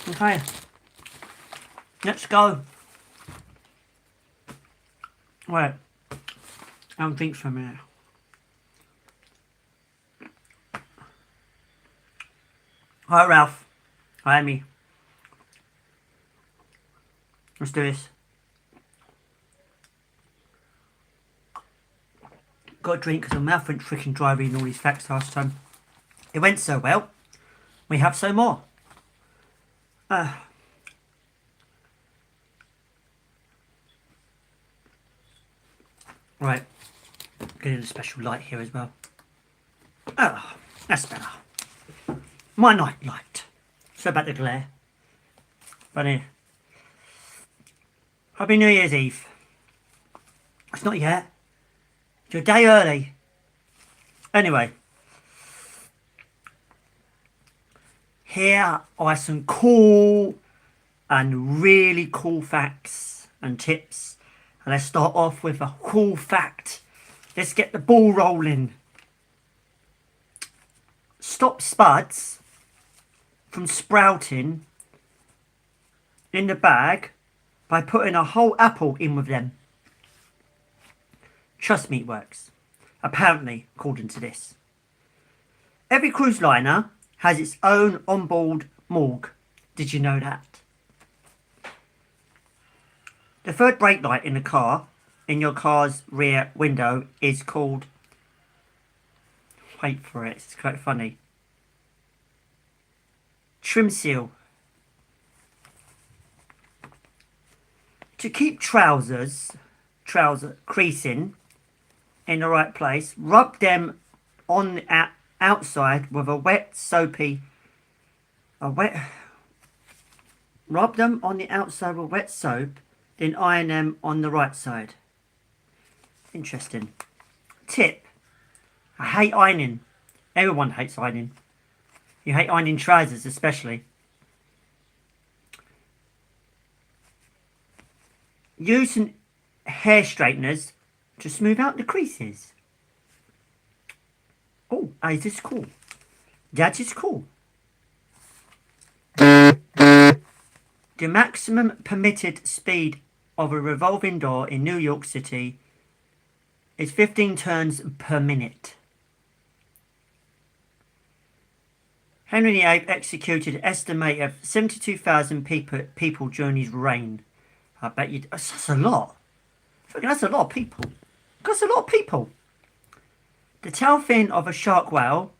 Okay. Let's go. Wait. I'll drink for a minute. Hi, Ralph. Hi, Amy. Let's do this. Got a drink because my mouth went freaking dry reading all these facts last time. It went so well. We have so more. Right. Getting a special light here as well. Oh, that's better. My night light. So about the glare. But Happy New Year's Eve. It's not yet. It's a day early. Anyway. Here are some cool and really cool facts and tips. And let's start off with a cool fact. Let's get the ball rolling. Stop spuds from sprouting in the bag by putting a whole apple in with them. Trust me, it works. Apparently, according to this. Every cruise liner has its own onboard morgue. Did you know that? The third brake light in the car, in your car's rear window, is called... Wait for it, it's quite funny. Trim seal. To keep trouser creasing in the right place, rub them on the outside with a wet soapy... Rub them on the outside with wet soap, then iron them on the right side. Interesting. Tip. I hate ironing. Everyone hates ironing. You hate ironing trousers especially. Use some hair straighteners to smooth out the creases. Oh, is this cool? That is cool. The maximum permitted speed of a revolving door in New York City is 15 turns per minute. Henry VIII executed an estimate of 72,000 people during his reign. I bet you... That's a lot. That's a lot of people. That's a lot of people. The tail fin of a shark whale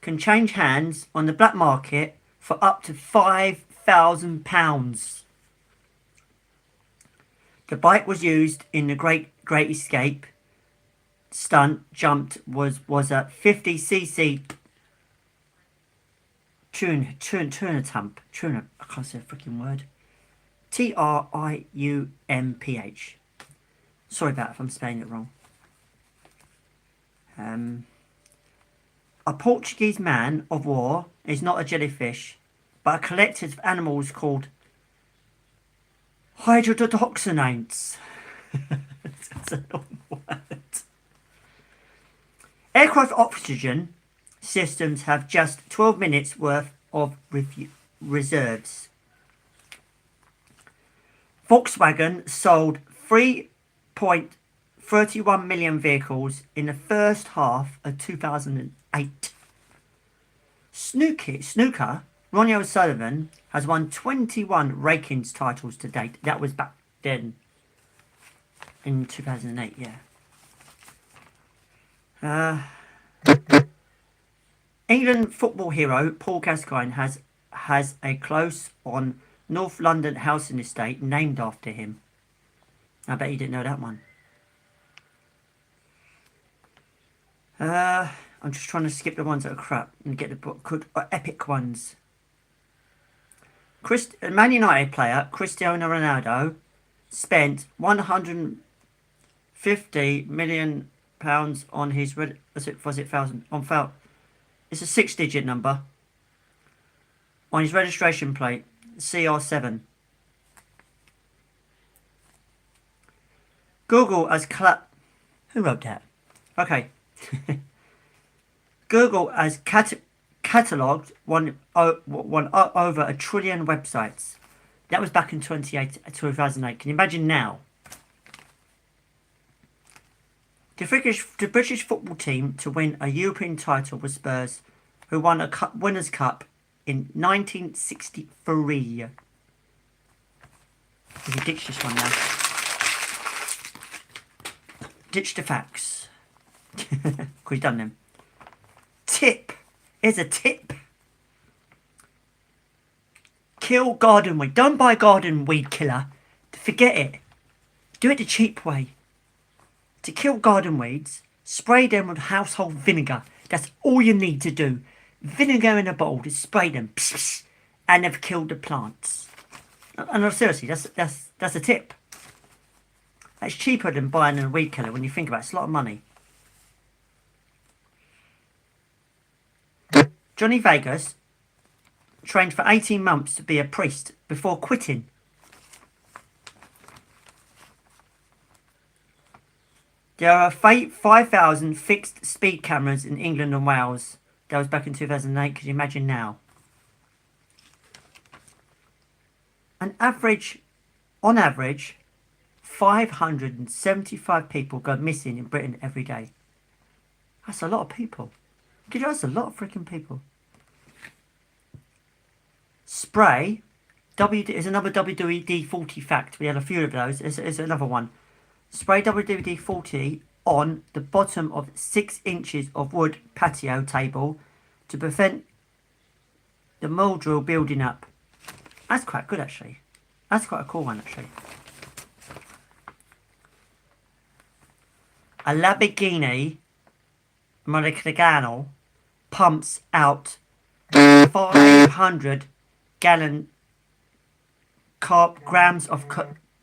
can change hands on the black market for up to £5,000. The bike was used in the Great Escape. Stunt jumped was a 50cc tuna. I can't say a freaking word. Triumph. Sorry about if I'm spelling it wrong. A Portuguese man of war is not a jellyfish, but a collective of animals called hydrodoxinates. That's a long word. Aircraft oxygen systems have just 12 minutes worth of reserves. Volkswagen sold 3.31 million vehicles in the first half of 2008. Snooker, Ronnie O'Sullivan, has won 21 Rankings titles to date. That was back then, in 2008, yeah. England football hero Paul Gascoigne has a close on North London housing estate named after him. I bet you didn't know that one. I'm just trying to skip the ones that are crap and get the good epic ones. Man United player Cristiano Ronaldo spent £150 million on his it's a 6-digit number on his registration plate, CR7. Google has who wrote that? Okay. Google has catalogued won over 1 trillion websites. That was back in 2008. Can you imagine now? The British football team to win a European title was Spurs, who won a Winners' Cup in 1963. We can ditch this one now. Ditch the facts. We've done them. Tip. Here's a tip. Kill garden weed. Don't buy garden weed killer. Forget it. Do it the cheap way. To kill garden weeds, spray them with household vinegar. That's all you need to do. Vinegar in a bowl, just spray them. Pss, pss, and they've killed the plants. And no, seriously, that's a tip. That's cheaper than buying a weed killer when you think about it. It's a lot of money. Johnny Vegas trained for 18 months to be a priest before quitting. There are 5,000 fixed speed cameras in England and Wales. That was back in 2008. Can you imagine now? On average, 575 people go missing in Britain every day. That's a lot of people. That's a lot of freaking people. Spray. Is another WD-40 fact. We had a few of those. There's another one. Spray WD-40 on the bottom of 6 inches of wood patio table to prevent the mildew building up. That's quite good, actually. That's quite a cool one, actually. A Lamborghini Murcielago pumps out 500 grams of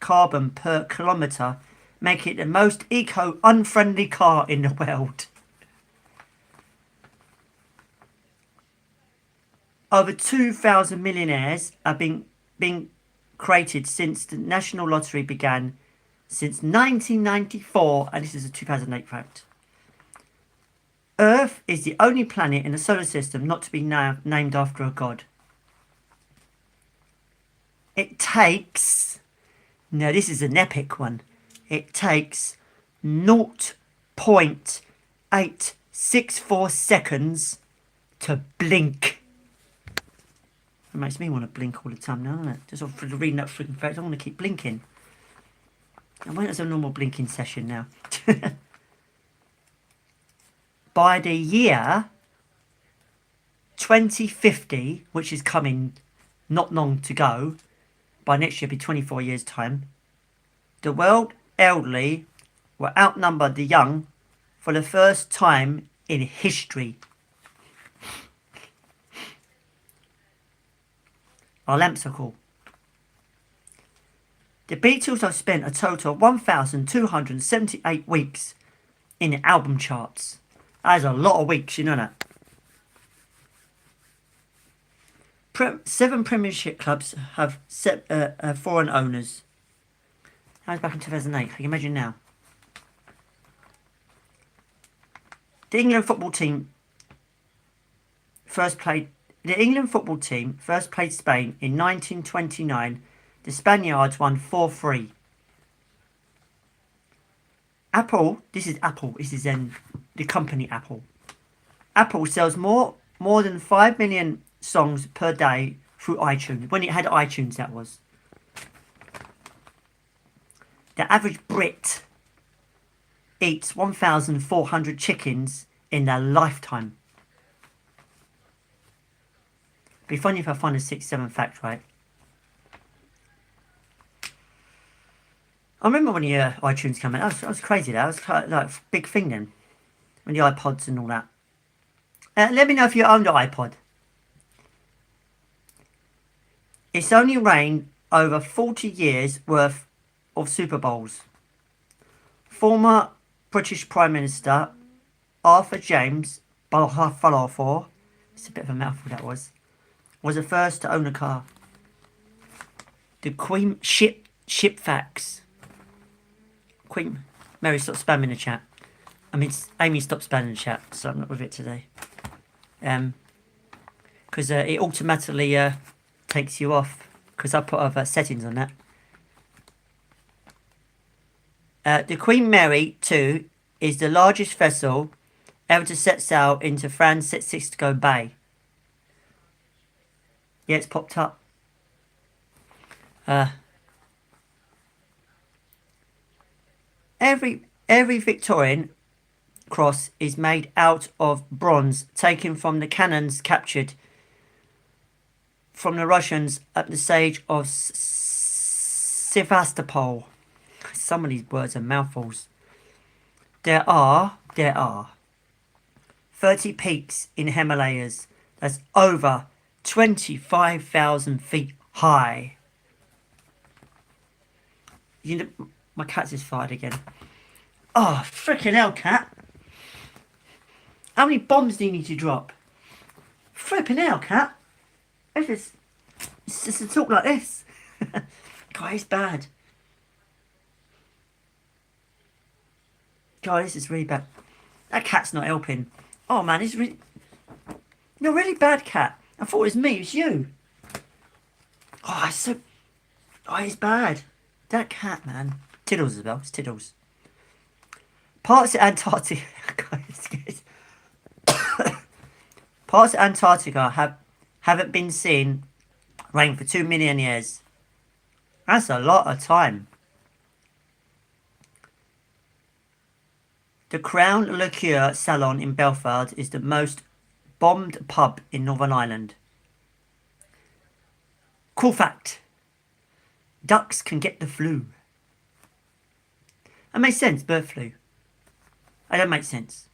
carbon per kilometre, making it the most eco-unfriendly car in the world. Over 2,000 millionaires have been created since the National Lottery began since 1994, and this is a 2008 fact. Earth is the only planet in the solar system not to be named after a god. It takes, now this is an epic one, it takes 0.864 seconds to blink. It makes me want to blink all the time now, doesn't it? Just off reading that freaking fact, I want to keep blinking. I went as a normal blinking session now. By the year 2050, which is coming not long to go, by next year it'll be 24 years' time, the world elderly will outnumber the young for the first time in history. Our lamps are cool. The Beatles have spent a total of 1,278 weeks in the album charts. That is a lot of weeks, you know that. 7 Premiership clubs have foreign owners. That was back in 2008. Can you imagine now? The England football team first played Spain in 1929. The Spaniards won 4-3. Apple, this is the company Apple. Apple sells more than 5 million songs per day through iTunes. When it had iTunes, that was. The average Brit eats 1,400 chickens in their lifetime. It'd be funny if I find a 6-7 fact, right? I remember when the iTunes came out. That was crazy. That was kind of like a big thing then. When the iPods and all that. Let me know if you owned an iPod. It's only rained over 40 years worth of Super Bowls. Former British Prime Minister Arthur James Balfour, it's a bit of a mouthful that was the first to own a car. The Queen ship facts. Queen Mary, stop spamming the chat. I mean, Amy, stop spamming the chat, so I'm not with it today. because it automatically takes you off because I put other settings on that. The Queen Mary 2 is the largest vessel ever to set sail into Francisco Bay. Yeah, it's popped up. Every Victorian cross is made out of bronze taken from the cannons captured from the Russians at the siege of Sevastopol. Some of these words are mouthfuls. There are 30 peaks in Himalayas that's over 25,000 feet high. You know, my cat's just fired again. Oh, freaking hell, cat. How many bombs do you need to drop? Flipping hell, cat. It's just to talk like this. God, it's bad. God, this is really bad. That cat's not helping. Oh, man, it's really... You're a really bad cat. I thought it was me, it was you. Oh, it's so... Oh, it's bad. That cat, man. Tiddles as well, it's Tiddles. Parts of Antarctica... Parts of Antarctica haven't been seen rain for 2 million years. That's a lot of time. The Crown Liqueur Salon in Belfast is the most bombed pub in Northern Ireland. Cool fact. Ducks can get the flu. That makes sense, bird flu. That don't make sense.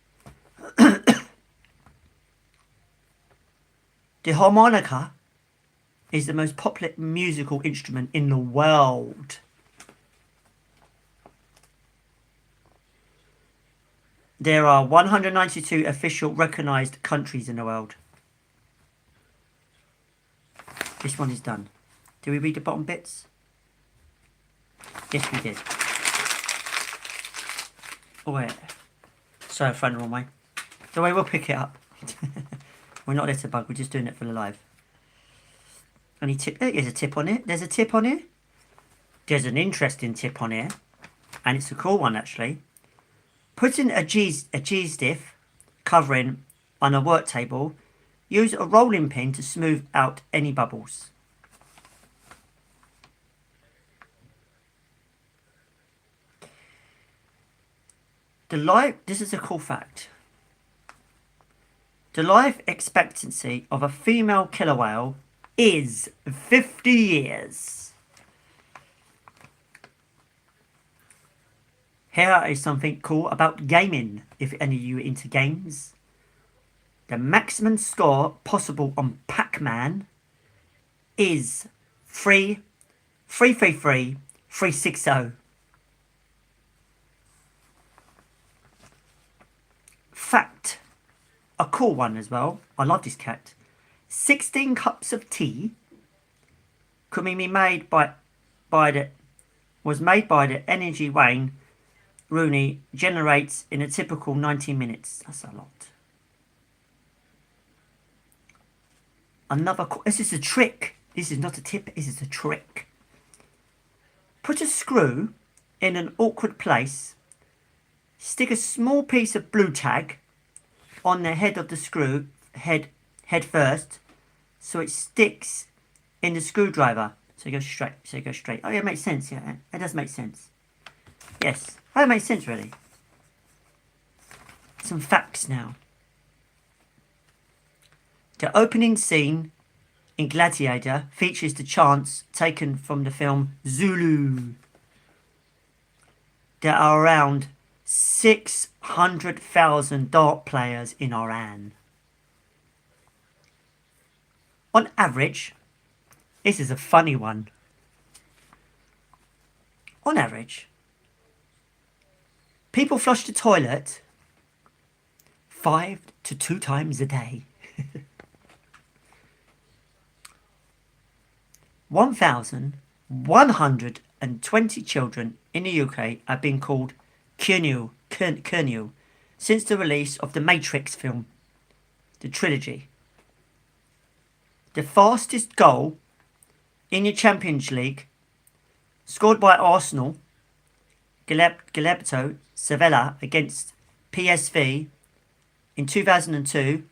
The harmonica is the most popular musical instrument in the world. There are 192 official recognised countries in the world. This one is done. Did we read the bottom bits? Yes, we did. Oh, wait. Sorry, I found the wrong way. Don't worry, we'll pick it up. We're not there to bug, we're just doing it for the live. Any tip? There's a tip on it. There's a tip on here. There's an interesting tip on here. And it's a cool one, actually. Putting a G-stiff covering on a work table, use a rolling pin to smooth out any bubbles. This is a cool fact. The life expectancy of a female killer whale is 50 years. Here is something cool about gaming, if any of you are into games. The maximum score possible on Pac-Man is 360. Fact. A cool one as well. I love this cat. 16 cups of tea could be made by the energy Wayne Rooney generates in a typical 90 minutes. That's a lot. This is a trick. This is not a tip. This is a trick. Put a screw in an awkward place. Stick a small piece of blue tag on the head of the screw head first, so it sticks in the screwdriver. So it goes straight. Oh yeah, it makes sense. Yeah, it does make sense. Yes, that makes sense really. Some facts now. The opening scene in Gladiator features the chants taken from the film Zulu. There are around 600,000 dart players in Iran. On average, this is a funny one. On average, people flush the toilet 5 to 2 times a day. 1,120 children in the UK have been called Colonel since the release of the Matrix film, the trilogy. The fastest goal in your Champions League, scored by Arsenal, Gilberto Sevilla against PSV in 2002,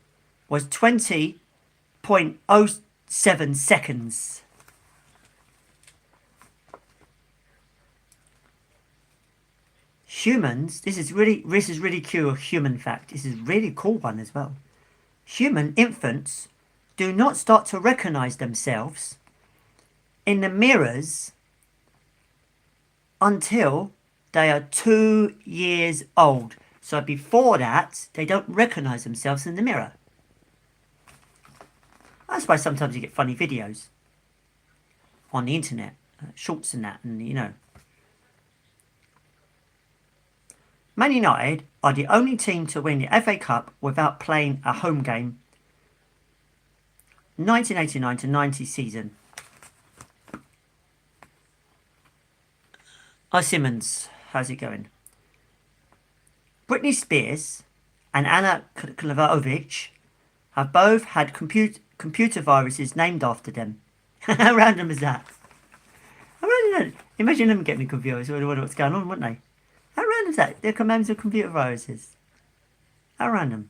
was 20.07 seconds. Humans, this is really cool human fact. This is really cool one as well. Human infants do not start to recognize themselves in the mirrors until they are 2 years old. So before that, they don't recognize themselves in the mirror. That's why sometimes you get funny videos on the internet, shorts and that, and you know. Man United are the only team to win the FA Cup without playing a home game. 1989 to 90 season. Simmons, how's it going? Britney Spears and Anna Kovacevic have both had computer viruses named after them. How random is that? How random is that? Imagine them getting a computer, so they wonder what's going on, wouldn't they? How random is that? They're commands of computer viruses. How random.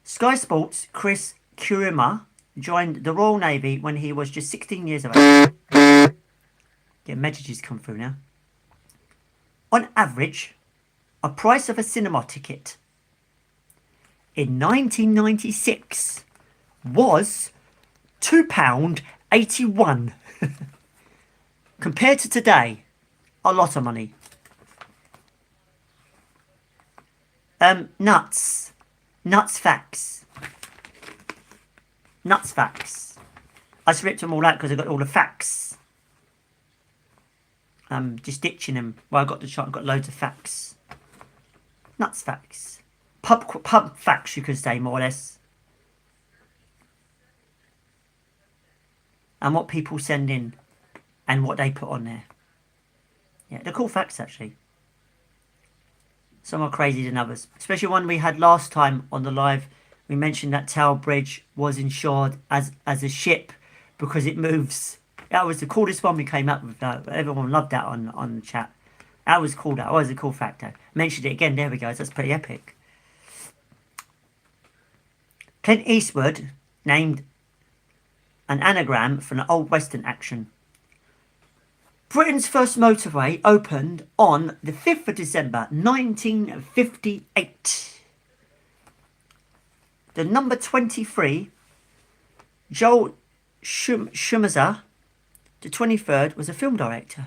Sky Sports' Chris Kurima joined the Royal Navy when he was just 16 years of age. Get messages come through now. On average, a price of a cinema ticket in 1996 was £2.81. Compared to today, a lot of money. Nuts facts. Nuts facts. I stripped them all out because I got all the facts. Just ditching them. Well, I got the shot. I got loads of facts. Nuts facts. Pub facts, you could say, more or less. And what people send in. And what they put on there. Yeah, they're cool facts, actually. Some are crazy than others. Especially one we had last time on the live. We mentioned that Tower Bridge was insured as a ship because it moves. That was the coolest one we came up with. Everyone loved that on the chat. That was cool. That was a cool fact. Mentioned it again. There we go. That's pretty epic. Clint Eastwood named an anagram for an old Western action. Britain's first motorway opened on the 5th of December 1958. The number 23, Joel Schumacher, the 23rd, was a film director.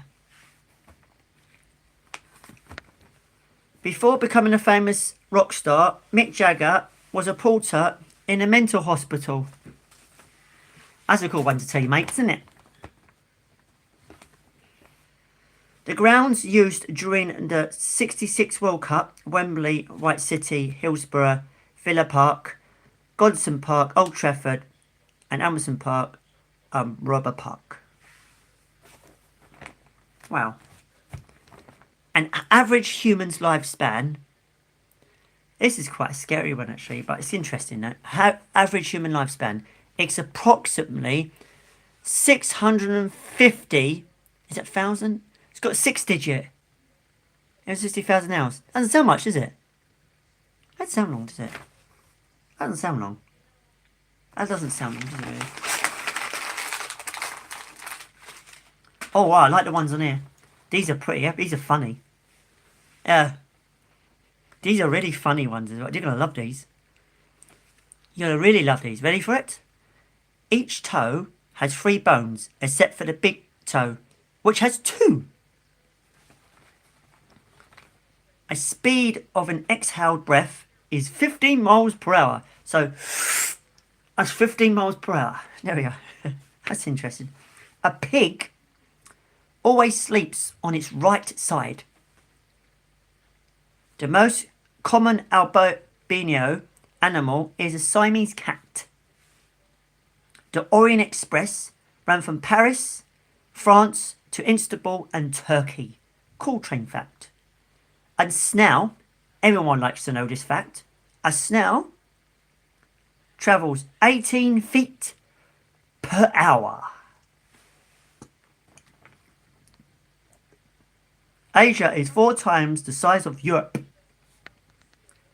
Before becoming a famous rock star, Mick Jagger was a porter in a mental hospital. That's a cool one to tell you, mates, isn't it? The grounds used during the '66 World Cup: Wembley, White City, Hillsborough, Villa Park, Goodison Park, Old Trafford, and Amazon Park, Rubber Park. Wow. An average human's lifespan. This is quite a scary one actually, but it's interesting though. Average human lifespan. It's approximately 650. Is it 1,000? It's got 6-digit. It's 60,000 hours. Doesn't sound much, does it? That doesn't sound long, does it? That doesn't sound long. That doesn't sound long, does it really? Oh wow, I like the ones on here. These are pretty. These are funny. These are really funny ones as well. You're gonna love these. You're gonna really love these. Ready for it? Each toe has 3 bones, except for the big toe, which has 2. A speed of an exhaled breath is 15 miles per hour. So that's 15 miles per hour. There we go. That's interesting. A pig always sleeps on its right side. The most common albino animal is a Siamese cat. The Orient Express ran from Paris, France to Istanbul and Turkey. Cool train fact. And snail, everyone likes to know this fact. A snail travels 18 feet per hour. Asia is 4 times the size of Europe.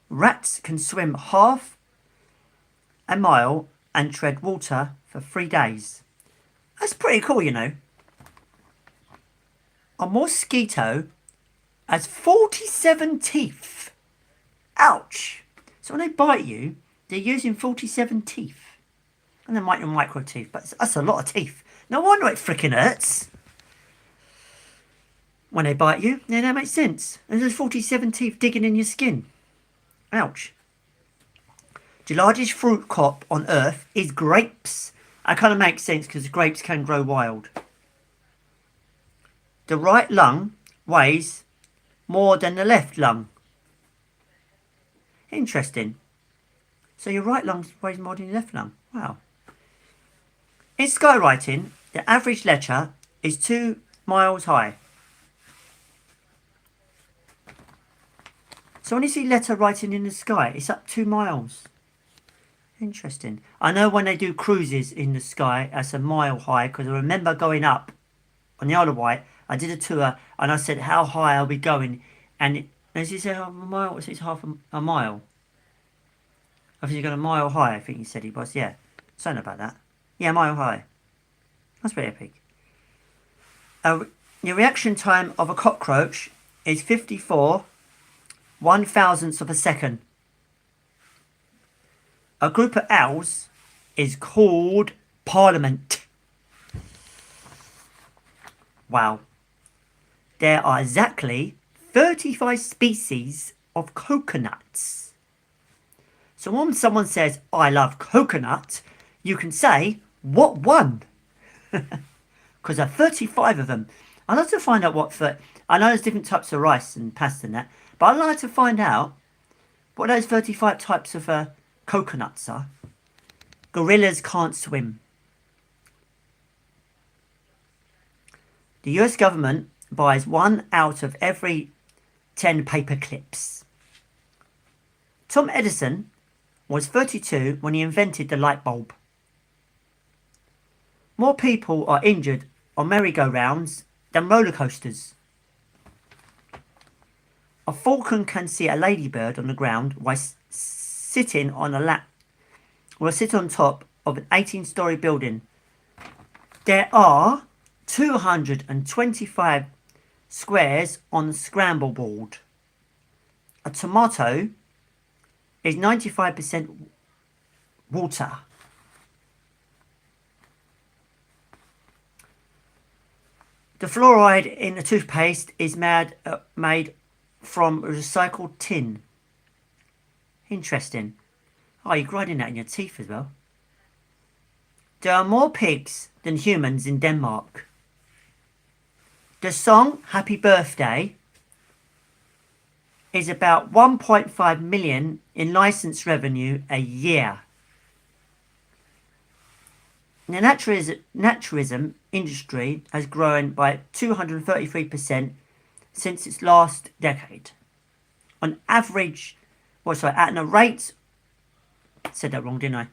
Rats can swim half a mile and tread water for 3 days. That's pretty cool, you know. A mosquito has 47 teeth. Ouch! So when they bite you, they're using 47 teeth. And they might have micro teeth, but that's a lot of teeth. No wonder it freaking hurts. When they bite you, yeah, that makes sense. And there's 47 teeth digging in your skin. Ouch. The largest fruit crop on Earth is grapes. That kind of makes sense because grapes can grow wild. The right lung weighs more than the left lung. Interesting. So your right lung weighs more than your left lung. Wow. In skywriting, the average letter is 2 miles high. So when you see letter writing in the sky, it's up 2 miles. Interesting. I know when they do cruises in the sky, that's a mile high, because I remember going up on the Isle of Wight. I did a tour and I said, how high are we going? And as he said, half a mile, it's half a mile. I think you're going a mile high, I think he said he was, yeah. Something about that. Yeah, a mile high. That's pretty epic. The reaction time of a cockroach is 54 1/1000th of a second. A group of owls is called Parliament. Wow. There are exactly 35 species of coconuts. So when someone says, I love coconut, you can say, what one? Because there are 35 of them. I'd like to find out I know there's different types of rice and pasta and that, but I'd like to find out what those 35 types of coconuts are. Gorillas can't swim. The US government buys 1 out of every 10 paper clips. Tom Edison was 32 when he invented the light bulb. More people are injured on merry-go-rounds than roller coasters. A falcon can see a ladybird on the ground while sitting on a lap, or sit on top of an 18-story building. There are 225 squares on the scramble board. A tomato is 95% water. The fluoride in the toothpaste is made from recycled tin. Interesting. Oh, you're grinding that in your teeth as well. There are more pigs than humans in Denmark. The song Happy Birthday is about 1.5 million in license revenue a year. The naturalism industry has grown by 233% since its last decade. On average, at a rate, said that wrong, didn't I?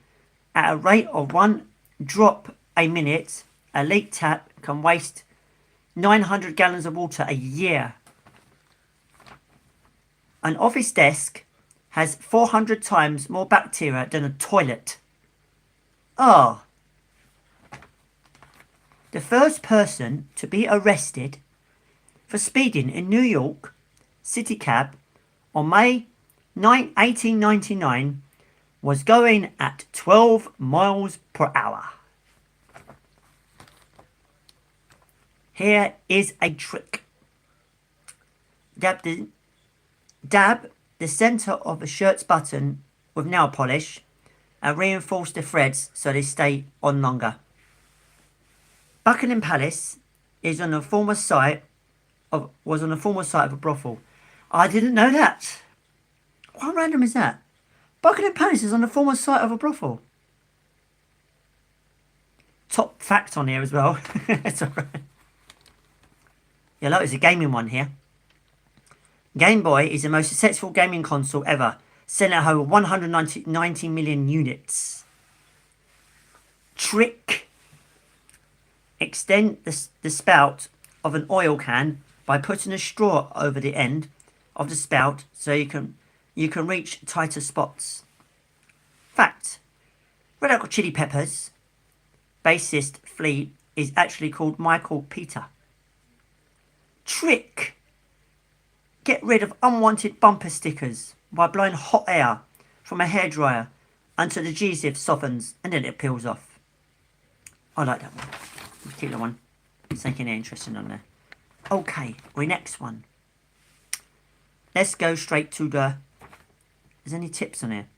At a rate of 1 drop a minute, a leak tap can waste 900 gallons of water a year. An office desk has 400 times more bacteria than a toilet. Oh. The first person to be arrested for speeding in New York City cab on May 9, 1899 was going at 12 miles per hour. Here is a trick. Dab the centre of a shirt's button with nail polish and reinforce the threads so they stay on longer. Buckingham Palace was on a former site of a brothel. I didn't know that. How random is that? Buckingham Palace is on the former site of a brothel. Top fact on here as well. It's alright. Yeah, look, there's a gaming one here. Game Boy is the most successful gaming console ever, selling over 190 million units. Trick. Extend the spout of an oil can by putting a straw over the end of the spout so you can reach tighter spots. Fact. Red Hot Chili Peppers bassist Flea is actually called Michael Peter. Trick. Get rid of unwanted bumper stickers by blowing hot air from a hairdryer until the G-zip softens and then it peels off. I like that one. Particular one. Something interesting on there. Okay, our next one. Let's go straight to the... Is there any tips on here?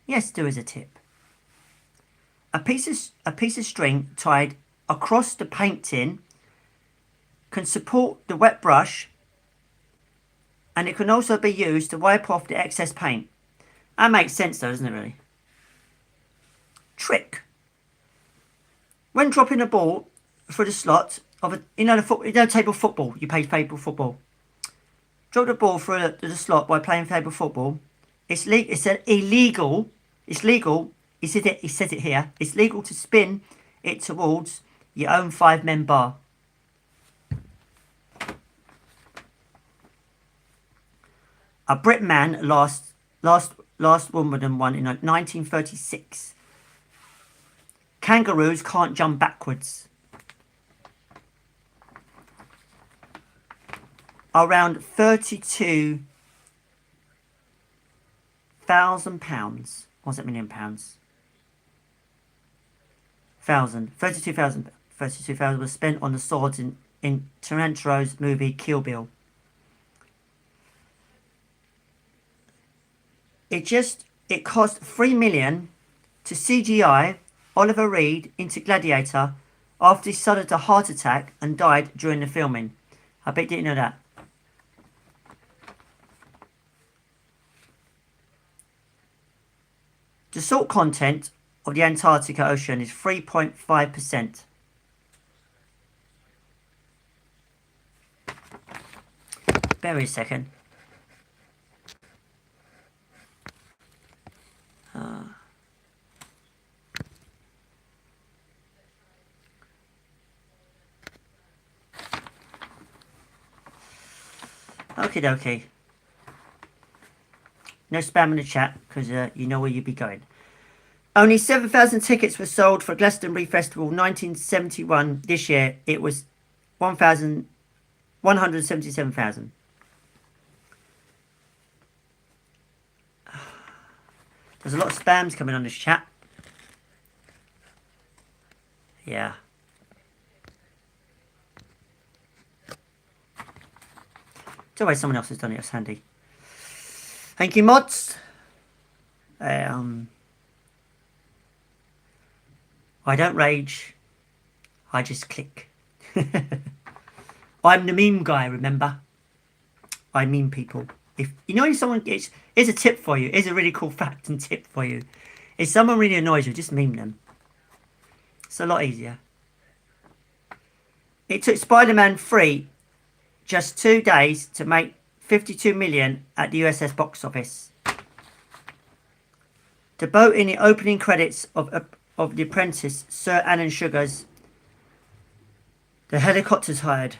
Yes, there is a tip. A piece of string tied across the paint tin can support the wet brush, and it can also be used to wipe off the excess paint. That makes sense though, doesn't it really? Trick. When dropping a ball through the slot of a table football, you play table football. Drop the ball through the slot while playing table football. It's illegal. It's legal. He said it here. It's legal to spin it towards your own 5-men bar. A Brit man last Wimbledon won in 1936. Kangaroos can't jump backwards. Around £32,000. What's that million pounds? 32,000 was spent on the swords in Taranto's movie Kill Bill. It cost $3 million to CGI Oliver Reed into Gladiator after he suffered a heart attack and died during the filming. I bet you didn't know that. The salt content of the Antarctic Ocean is 3.5%. Bear with a second. Okie dokie. No spam in the chat because you know where you'd be going. Only 7,000 tickets were sold for Glastonbury Festival 1971. This year it was 177,000. There's a lot of spams coming on this chat. Yeah. It's always someone else has done it. It's handy. Thank you, mods. I don't rage. I just click. I'm the meme guy, remember? I meme people. If you know, if someone gets, here's a tip for you. Here's a really cool fact and tip for you. If someone really annoys you, just meme them. It's a lot easier. It took Spider-Man 3 just 2 days to make 52 million at the USS box office. The boat in the opening credits of The Apprentice, Sir Alan Sugar's The Helicopters Hired.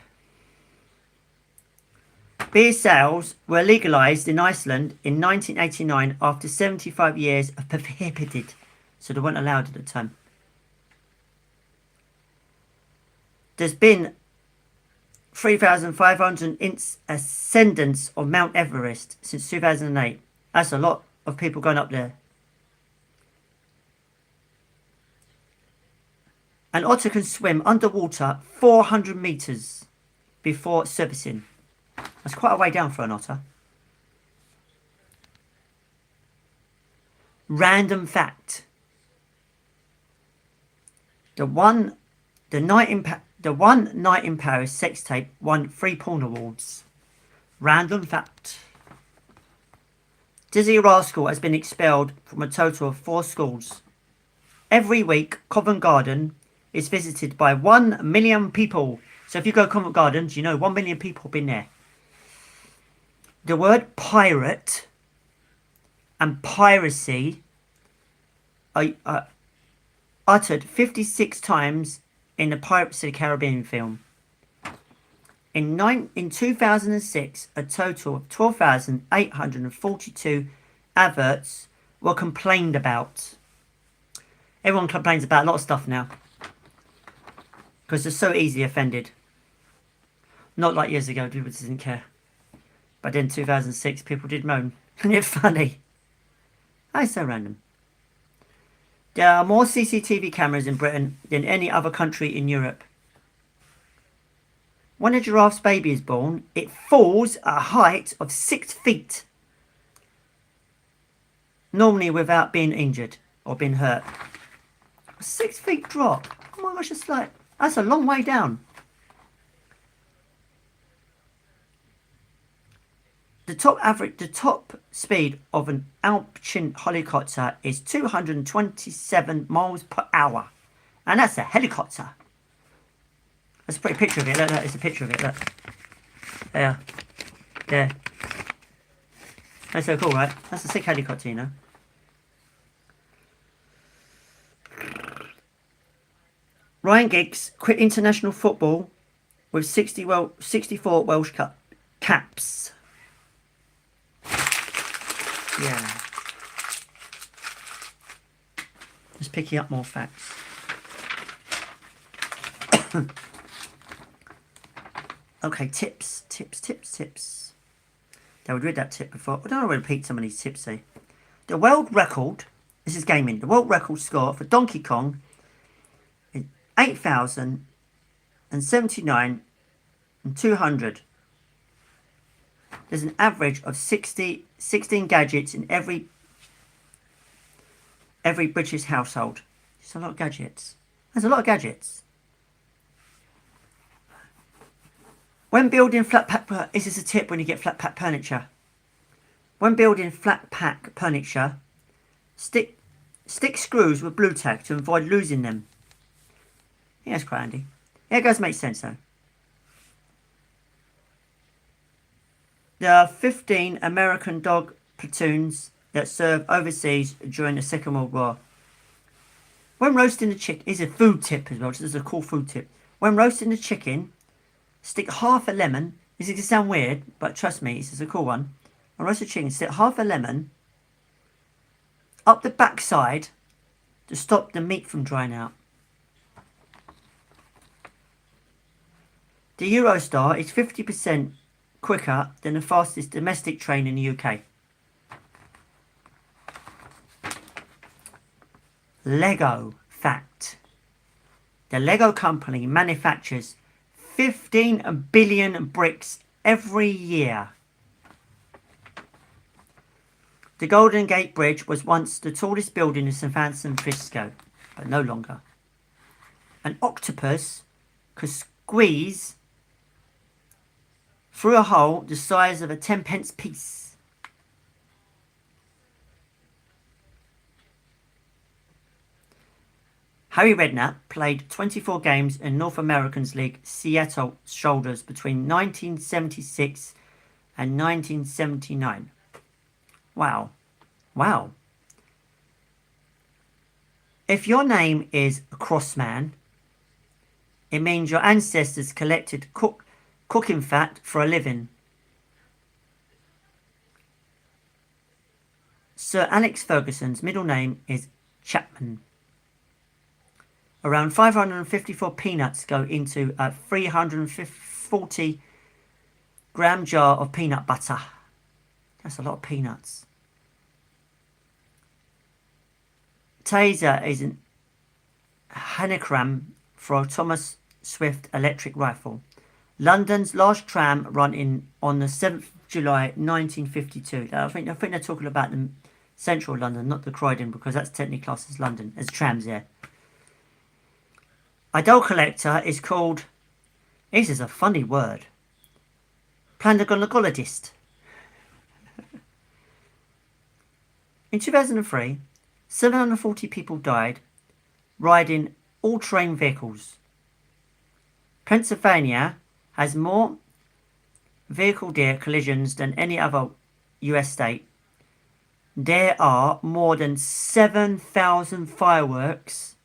Beer sales were legalised in Iceland in 1989 after 75 years of prohibited, so they weren't allowed at the time. There's been 3,500 ascendants of Mount Everest since 2008. That's a lot of people going up there. An otter can swim underwater 400 metres before surfacing. That's quite a way down for an otter. Random fact. The one Night in Paris sex tape won 3 porn awards. Random fact. Dizzy Rascal has been expelled from a total of 4 schools. Every week, Covent Garden is visited by 1 million people. So if you go to Covent Gardens, you know 1 million people have been there. The word pirate and piracy are uttered 56 times in the Pirates of the Caribbean film. In 2006, a total of 12,842 adverts were complained about. Everyone complains about a lot of stuff now because they're so easily offended. Not like years ago, people didn't care. But in 2006, people did moan. Isn't it funny? That's so random. There are more CCTV cameras in Britain than any other country in Europe. When a giraffe's baby is born, it falls at a height of 6 feet. Normally without being injured or being hurt. A 6 feet drop. Oh my gosh, that's a long way down. The top speed of an Alpine helicopter is 227 miles per hour. And that's a helicopter. That's a pretty picture of it. Look, it's a picture of it. Look. There. There. That's so cool, right? That's a sick helicopter, you know. Ryan Giggs quit international football with 64 Welsh Cup caps. Yeah. Just picking up more facts. Okay, tips. Now, we'd read that tip before. I don't want to repeat some of these tips, see. The world record, this is gaming, the world record score for Donkey Kong is 8,079 and 200. There's an average of 16 gadgets in every British household. It's a lot of gadgets. There's a lot of gadgets. When building flat pack, this is a tip when you get flat pack furniture. When building flat pack furniture, stick screws with blue tack to avoid losing them. Yeah, that's quite handy. Yeah, it does make sense though. There are 15 American dog platoons that served overseas during the Second World War. When roasting the chicken, is a food tip as well. This is a cool food tip. When roasting the chicken, stick half a lemon. This is going to sound weird, but trust me, this is a cool one. When roasting chicken, stick half a lemon up the backside to stop the meat from drying out. The Eurostar is 50% quicker than the fastest domestic train in the UK. Lego fact. The Lego company manufactures 15 billion bricks every year. The Golden Gate Bridge was once the tallest building in San Francisco, but no longer. An octopus could squeeze through a hole the size of a 10-pence piece. Harry Redknapp played 24 games in North Americans League Seattle Sounders between 1976 and 1979. Wow. Wow. If your name is Crossman, it means your ancestors collected cooking fat for a living. Sir Alex Ferguson's middle name is Chapman. Around 554 peanuts go into a 340 gram jar of peanut butter. That's a lot of peanuts. Taser is an anagram for a Thomas Swift electric rifle. London's last tram run on the 7th of July 1952. I think they're talking about the central London, not the Croydon, because that's technically classed as London. There's trams there. A doll collector is called, this is a funny word, planagologist. In 2003, 740 people died riding all-terrain vehicles. Pennsylvania has more vehicle-deer collisions than any other US state. There are more than 7,000 fireworks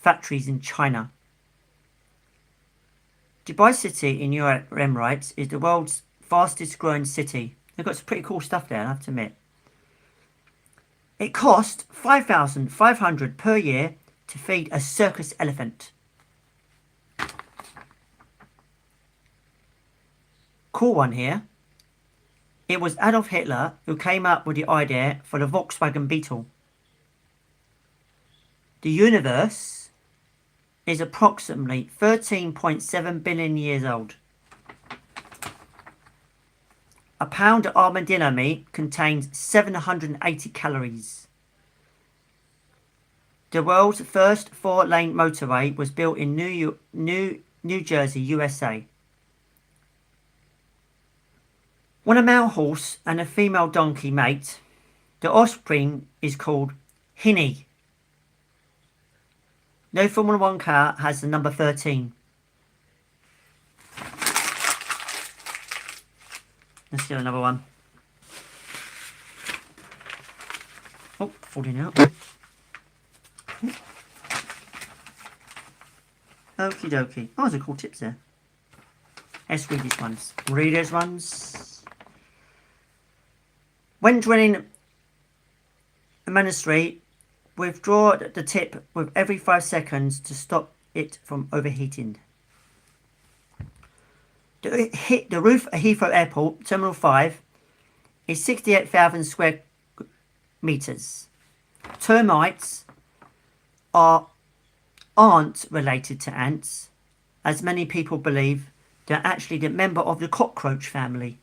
factories in China. Dubai City in United Emirates is the world's fastest growing city. They've got some pretty cool stuff there, I have to admit. It cost $5,500 per year to feed a circus elephant. Cool one here. It was Adolf Hitler who came up with the idea for the Volkswagen Beetle. The universe is approximately 13.7 billion years old. A pound of armadillo meat contains 780 calories. The world's first 4-lane motorway was built in New Jersey, USA. When a male horse and a female donkey mate, the offspring is called hinny. No Formula 1 car has the number 13. Let's get another one. Oh, falling out. Okie dokie. Oh, those are cool tips there. Let's read these ones. Readers ones. When drilling a monastery, withdraw the tip with every 5 seconds to stop it from overheating. The roof at Heathrow Airport, Terminal 5, is 68,000 square meters. Termites aren't related to ants, as many people believe. They're actually the member of the cockroach family.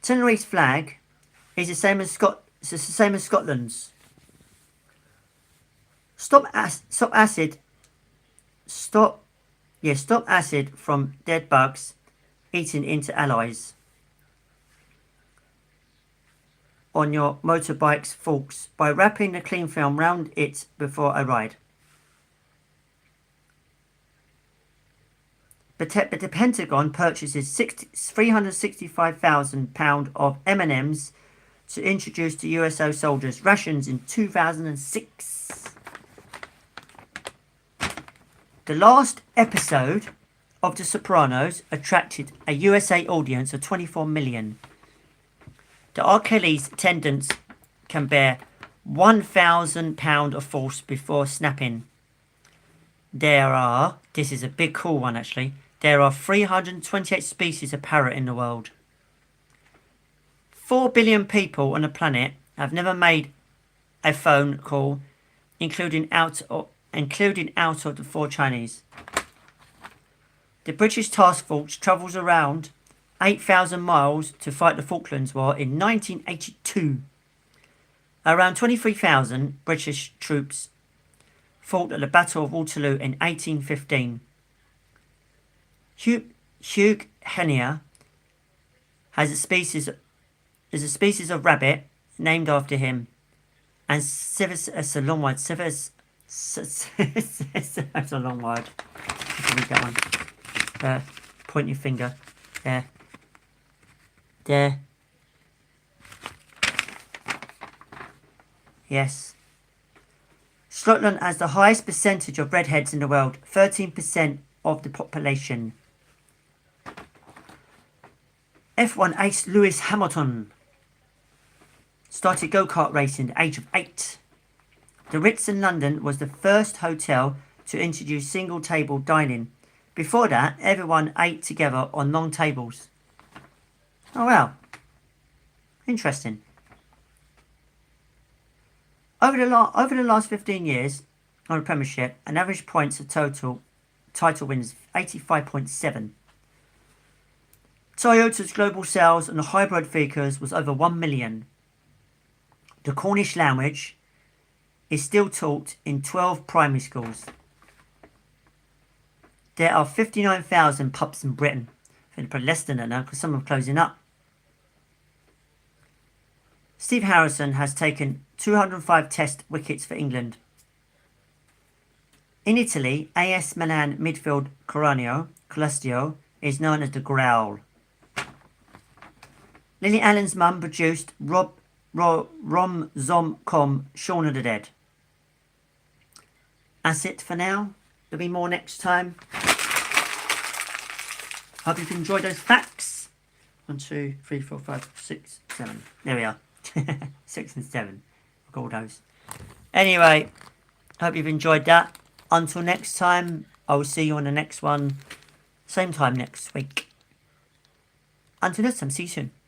Tenerife's flag is the same as Scotland's. Stop acid from dead bugs eating into alloys on your motorbike's forks by wrapping the cling film round it before a ride. But the Pentagon purchases £365,000 of M&Ms to introduce to USO soldiers' rations in 2006. The last episode of The Sopranos attracted a USA audience of 24 million. The R. Kelly's tendons can bear 1,000 pounds of force before snapping. This is a big cool one actually, there are 328 species of parrot in the world. 4 billion people on the planet have never made a phone call, including out of the 4 Chinese. The British task force travels around 8,000 miles to fight the Falklands War in 1982. Around 23,000 British troops fought at the Battle of Waterloo in 1815. Hugh Henier is a species of rabbit named after him, and that's a long word. That's a long word. You can read that one. Point your finger. There. Yes. Scotland has the highest percentage of redheads in the world, 13% of the population. F1 ace Lewis Hamilton started go-kart racing at the age of 8. The Ritz in London was the first hotel to introduce single-table dining. Before that, everyone ate together on long tables. Oh wow. Interesting. Over the last 15 years on the Premiership, an average points of total title wins 85.7. Toyota's global sales on the hybrid vehicles was over 1 million. The Cornish language is still taught in 12 primary schools. There are 59,000 pubs in Britain. I think probably less than that now because some are closing up. Steve Harrison has taken 205 test wickets for England. In Italy, AS Milan midfield Calustio is known as the Growl. Lily Allen's mum produced Rom-Com Shaun of the Dead. that's it for now. There'll be more next time. Hope you've enjoyed those facts. 1, 2, 3, 4, 5, 6, 7. There we are. 6 and 7. I've got all those. Anyway, hope you've enjoyed that. Until next time, I will see you on the next one. Same time next week. Until next time, see you soon.